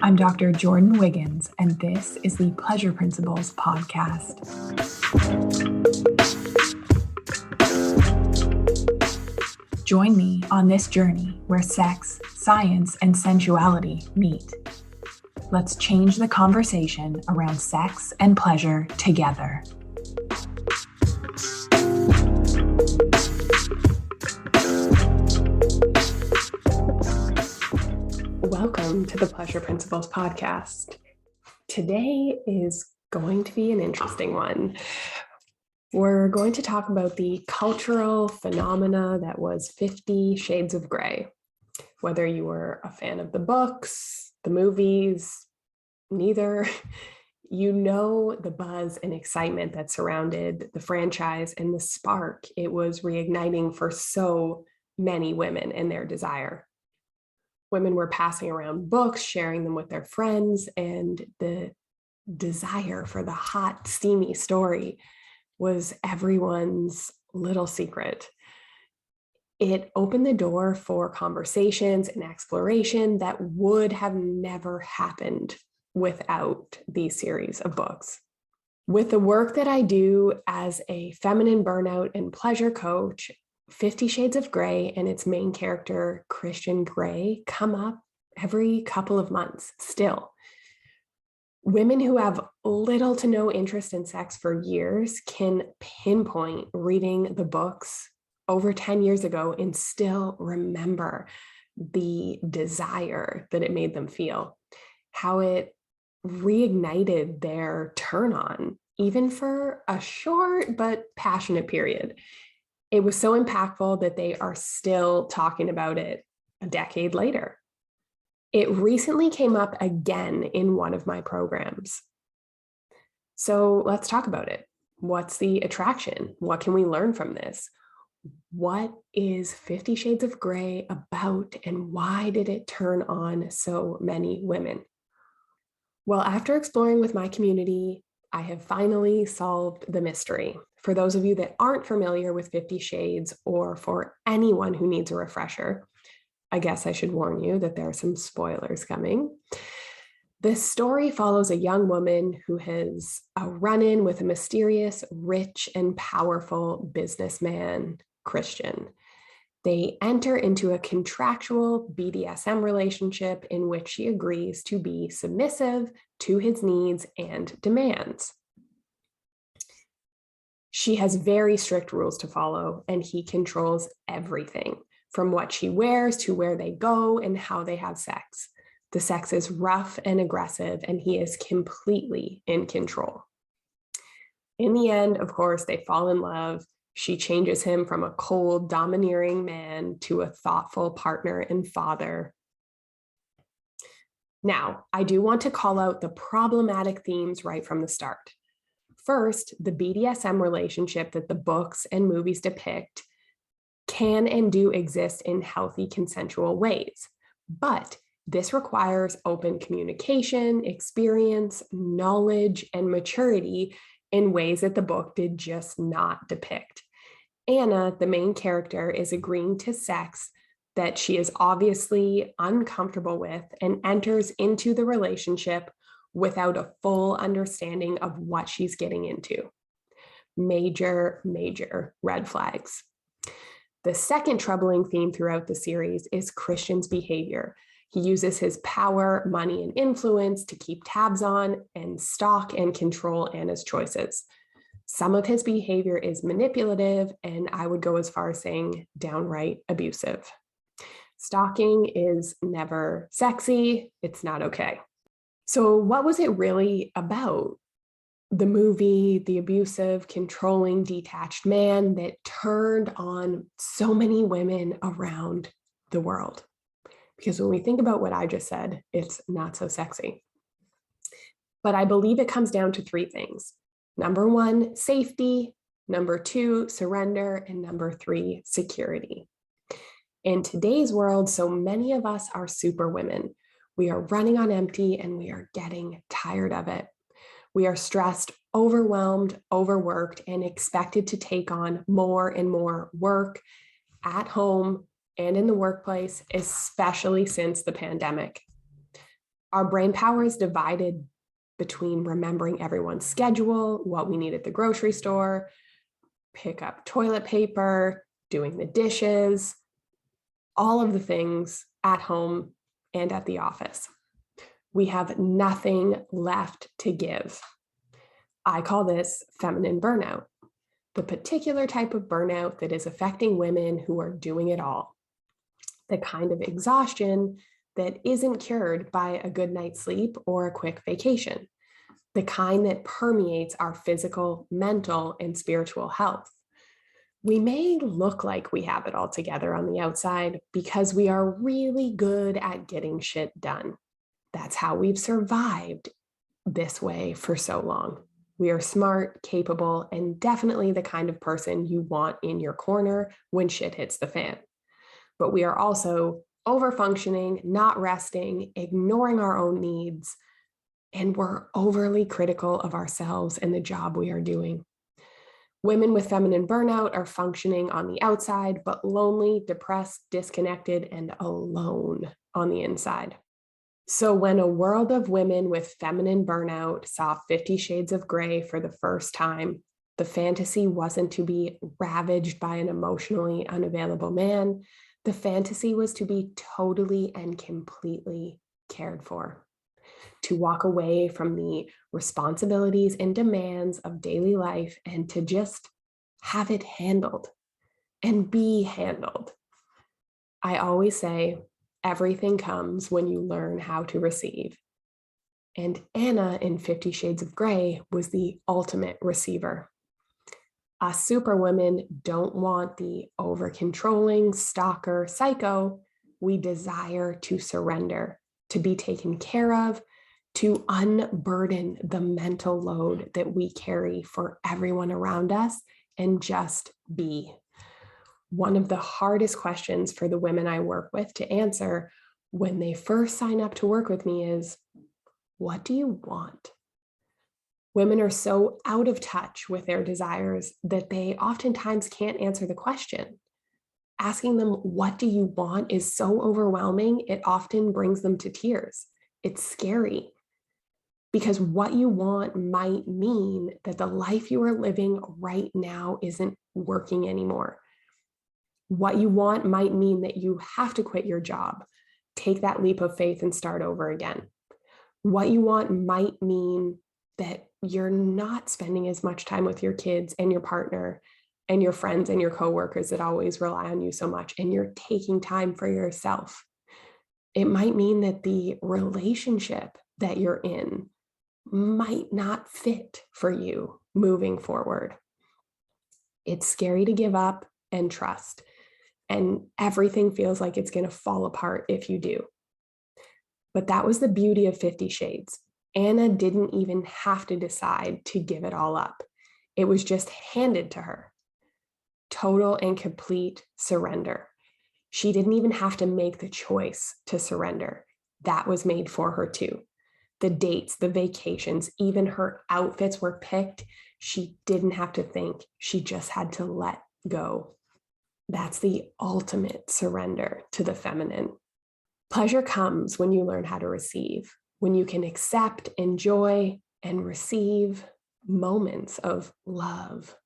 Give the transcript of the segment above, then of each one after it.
I'm Dr. Jordin Wiggins, and this is the Pleasure Principles podcast. Join me on this journey where sex, science, and sensuality meet. Let's change the conversation around sex and pleasure together. Welcome to the Pleasure Principles podcast. Today is going to be an interesting one. We're going to talk about the cultural phenomena that was 50 Shades of Grey. Whether you were a fan of the books, the movies, neither, you know the buzz and excitement that surrounded the franchise and the spark it was reigniting for so many women and their desire. Women were passing around books, sharing them with their friends, and the desire for the hot, steamy story was everyone's little secret. It opened the door for conversations and exploration that would have never happened without these series of books. With the work that I do as a feminine burnout and pleasure coach, 50 Shades of Grey and its main character, Christian Grey, come up every couple of months still. Women who have little to no interest in sex for years can pinpoint reading the books over 10 years ago and still remember the desire that it made them feel, how it reignited their turn on, even for a short but passionate period. It was so impactful that they are still talking about it a decade later. It recently came up again in one of my programs. So let's talk about it. What's the attraction? What can we learn from this? What is 50 Shades of Grey about, and why did it turn on so many women? Well, after exploring with my community, I have finally solved the mystery. For those of you that aren't familiar with 50 Shades, or for anyone who needs a refresher, I guess I should warn you that there are some spoilers coming. This story follows a young woman who has a run-in with a mysterious, rich, and powerful businessman, Christian. They enter into a contractual BDSM relationship in which she agrees to be submissive to his needs and demands. She has very strict rules to follow, and he controls everything, from what she wears to where they go and how they have sex. The sex is rough and aggressive, and he is completely in control. In the end, of course, they fall in love. She changes him from a cold, domineering man to a thoughtful partner and father. Now, I do want to call out the problematic themes right from the start. First, the BDSM relationship that the books and movies depict can and do exist in healthy, consensual ways. But this requires open communication, experience, knowledge, and maturity in ways that the book did just not depict. Anna, the main character, is agreeing to sex that she is obviously uncomfortable with and enters into the relationship without a full understanding of what she's getting into. Major, major red flags. The second troubling theme throughout the series is Christian's behavior. He uses his power, money, and influence to keep tabs on and stalk and control Anna's choices. Some of his behavior is manipulative, and I would go as far as saying downright abusive. Stalking is never sexy. It's not okay. So what was it really about? The movie, the abusive, controlling, detached man that turned on so many women around the world. Because when we think about what I just said, it's not so sexy. But I believe it comes down to three things. Number one, safety. Number two, surrender. And number three, security. In today's world, so many of us are superwomen. We are running on empty and we are getting tired of it. We are stressed, overwhelmed, overworked, and expected to take on more and more work at home and in the workplace, especially since the pandemic. Our brain power is divided between remembering everyone's schedule, what we need at the grocery store, pick up toilet paper, doing the dishes, all of the things at home and at the office. We have nothing left to give. I call this feminine burnout, the particular type of burnout that is affecting women who are doing it all, the kind of exhaustion that isn't cured by a good night's sleep or a quick vacation, the kind that permeates our physical, mental, and spiritual health. We may look like we have it all together on the outside because we are really good at getting shit done. That's how we've survived this way for so long. We are smart, capable, and definitely the kind of person you want in your corner when shit hits the fan. But we are also overfunctioning, not resting, ignoring our own needs, and we're overly critical of ourselves and the job we are doing. Women with feminine burnout are functioning on the outside, but lonely, depressed, disconnected, and alone on the inside. So when a world of women with feminine burnout saw 50 Shades of Grey for the first time, the fantasy wasn't to be ravaged by an emotionally unavailable man. The fantasy was to be totally and completely cared for, to walk away from the responsibilities and demands of daily life and to just have it handled and be handled. I always say, everything comes when you learn how to receive. And Anna in 50 Shades of Grey was the ultimate receiver. Us superwomen don't want the over-controlling stalker psycho. We desire to surrender, to be taken care of, to unburden the mental load that we carry for everyone around us and just be. One of the hardest questions for the women I work with to answer when they first sign up to work with me is, what do you want? Women are so out of touch with their desires that they oftentimes can't answer the question. Asking them, what do you want, is so overwhelming, it often brings them to tears. It's scary because what you want might mean that the life you are living right now isn't working anymore. What you want might mean that you have to quit your job, take that leap of faith and start over again. What you want might mean that you're not spending as much time with your kids and your partner and your friends and your coworkers that always rely on you so much, and you're taking time for yourself. It might mean that the relationship that you're in might not fit for you moving forward. It's scary to give up and trust, and everything feels like it's going to fall apart if you do. But that was the beauty of 50 Shades. Anna didn't even have to decide to give it all up. It was just handed to her. Total and complete surrender. She didn't even have to make the choice to surrender. That was made for her too. The dates, the vacations, even her outfits were picked. She didn't have to think. She just had to let go. That's the ultimate surrender to the feminine. Pleasure comes when you learn how to receive, when you can accept, enjoy, and receive moments of love,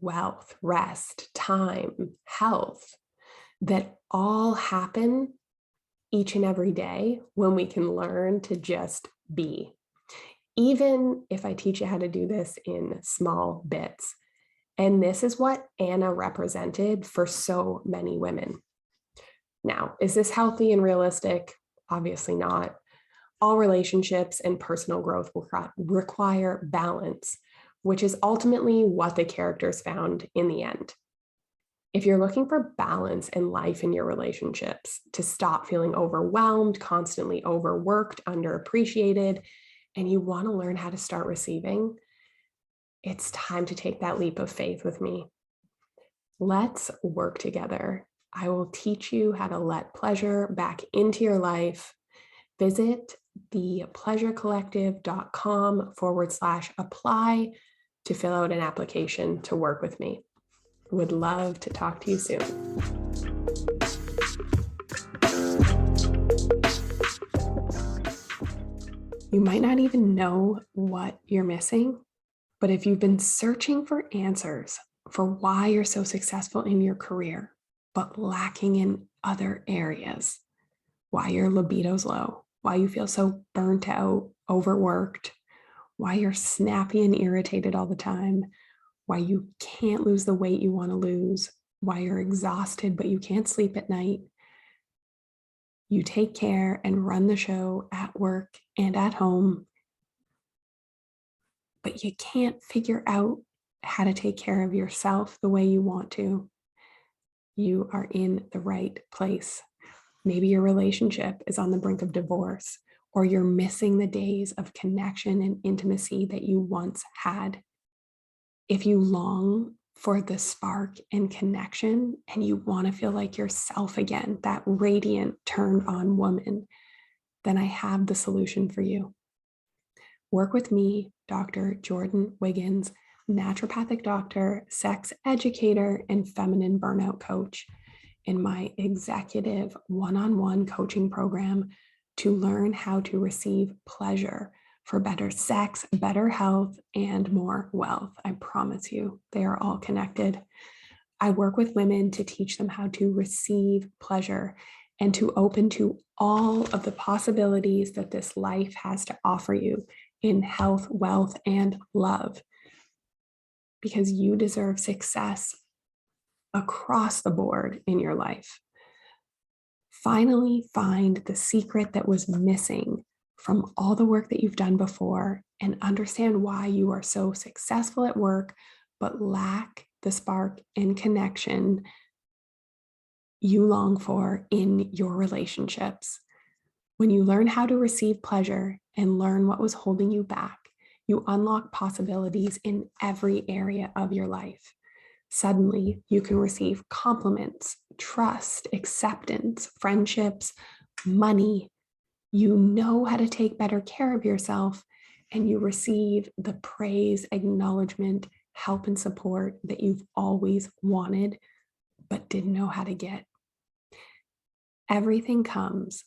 wealth, rest, time, health, that all happen each and every day when we can learn to just be. Even if I teach you how to do this in small bits. And this is what Anna represented for so many women. Now, is this healthy and realistic? Obviously not. All relationships and personal growth will require balance, which is ultimately what the characters found in the end. If you're looking for balance in life and your relationships, to stop feeling overwhelmed, constantly overworked, underappreciated, and you want to learn how to start receiving, it's time to take that leap of faith with me. Let's work together. I will teach you how to let pleasure back into your life. Visit thepleasurecollective.com/apply to fill out an application to work with me. Would love to talk to you soon. You might not even know what you're missing, but if you've been searching for answers for why you're so successful in your career, but lacking in other areas, why your libido's low, why you feel so burnt out, overworked, why you're snappy and irritated all the time, why you can't lose the weight you want to lose, why you're exhausted but you can't sleep at night. You take care and run the show at work and at home, but you can't figure out how to take care of yourself the way you want to. You are in the right place. Maybe your relationship is on the brink of divorce, or you're missing the days of connection and intimacy that you once had. If you long for the spark and connection and you want to feel like yourself again, that radiant, turned on woman, then I have the solution for you. Work with me, Dr. Jordin Wiggins, naturopathic doctor, sex educator, and feminine burnout coach, in my executive one-on-one coaching program to learn how to receive pleasure for better sex, better health, and more wealth. I promise you, they are all connected. I work with women to teach them how to receive pleasure and to open to all of the possibilities that this life has to offer you in health, wealth, and love. Because you deserve success across the board in your life. Finally, find the secret that was missing from all the work that you've done before and understand why you are so successful at work, but lack the spark and connection you long for in your relationships. When you learn how to receive pleasure and learn what was holding you back, you unlock possibilities in every area of your life. Suddenly, you can receive compliments, trust, acceptance, friendships, money. You know how to take better care of yourself, and you receive the praise, acknowledgement, help, and support that you've always wanted, but didn't know how to get. Everything comes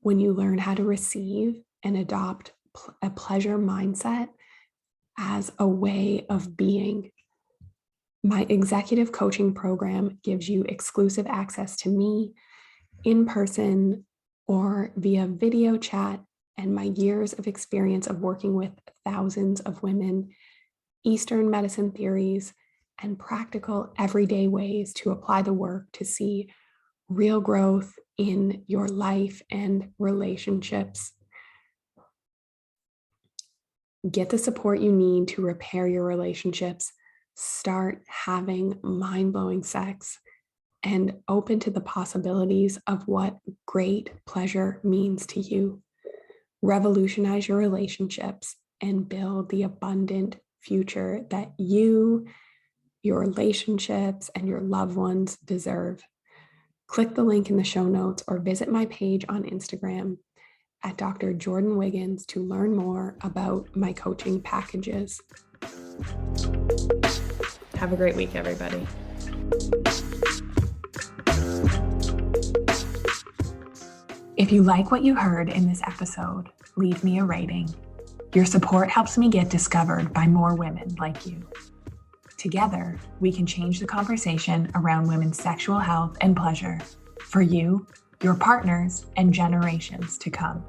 when you learn how to receive and adopt a pleasure mindset as a way of being. My executive coaching program gives you exclusive access to me in person or via video chat, and my years of experience of working with thousands of women, Eastern medicine theories, and practical everyday ways to apply the work to see real growth in your life and relationships. Get the support you need to repair your relationships, start having mind-blowing sex, and open to the possibilities of what great pleasure means to you. Revolutionize your relationships and build the abundant future that you, your relationships, and your loved ones deserve. Click the link in the show notes or visit my page on Instagram at Dr. Jordin Wiggins to learn more about my coaching packages. Have a great week, everybody. If you like what you heard in this episode, leave me a rating. Your support helps me get discovered by more women like you. Together, we can change the conversation around women's sexual health and pleasure for you, your partners, and generations to come.